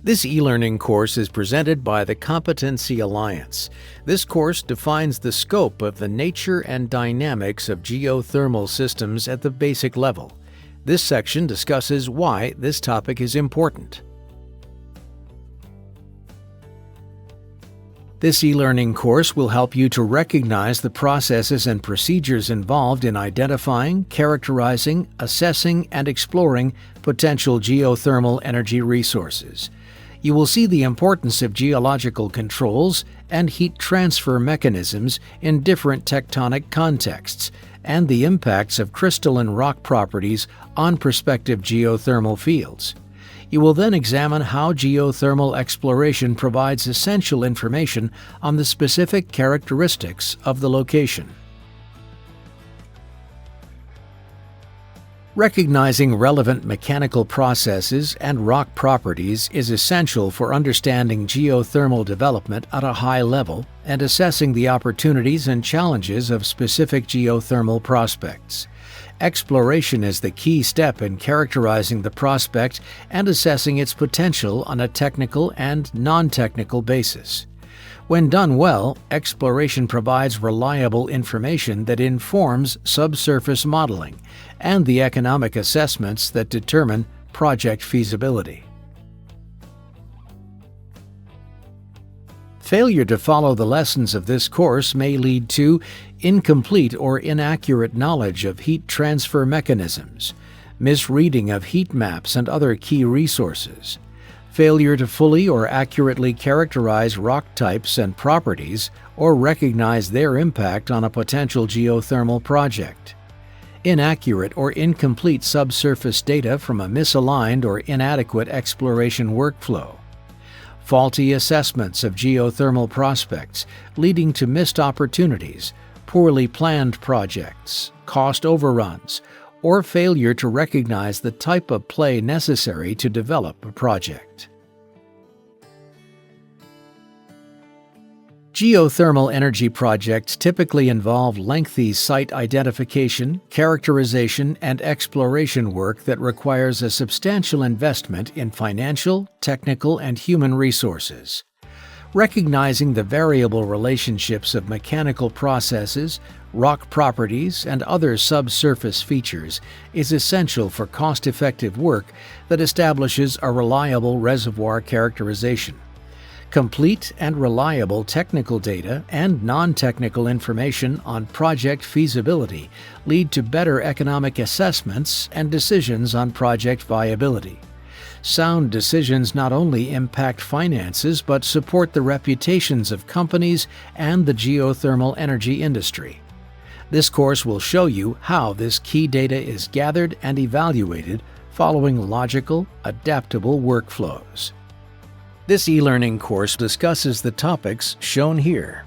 This e-learning course is presented by the Competency Alliance. This course defines the scope of the nature and dynamics of geothermal systems at the basic level. This section discusses why this topic is important. This e-learning course will help you to recognize the processes and procedures involved in identifying, characterizing, assessing, and exploring potential geothermal energy resources. You will see the importance of geological controls and heat transfer mechanisms in different tectonic contexts, and the impacts of crystalline rock properties on prospective geothermal fields. You will then examine how geothermal exploration provides essential information on the specific characteristics of the location. Recognizing relevant mechanical processes and rock properties is essential for understanding geothermal development at a high level and assessing the opportunities and challenges of specific geothermal prospects. Exploration is the key step in characterizing the prospect and assessing its potential on a technical and non-technical basis. When done well, exploration provides reliable information that informs subsurface modeling and the economic assessments that determine project feasibility. Failure to follow the lessons of this course may lead to incomplete or inaccurate knowledge of heat transfer mechanisms, misreading of heat maps and other key resources, failure to fully or accurately characterize rock types and properties or recognize their impact on a potential geothermal project, inaccurate or incomplete subsurface data from a misaligned or inadequate exploration workflow, faulty assessments of geothermal prospects leading to missed opportunities, poorly planned projects, cost overruns, or failure to recognize the type of play necessary to develop a project. Geothermal energy projects typically involve lengthy site identification, characterization, and exploration work that requires a substantial investment in financial, technical, and human resources. Recognizing the variable relationships of mechanical processes, rock properties, and other subsurface features is essential for cost-effective work that establishes a reliable reservoir characterization. Complete and reliable technical data and non-technical information on project feasibility lead to better economic assessments and decisions on project viability. Sound decisions not only impact finances but support the reputations of companies and the geothermal energy industry. This course will show you how this key data is gathered and evaluated following logical, adaptable workflows. This e-learning course discusses the topics shown here.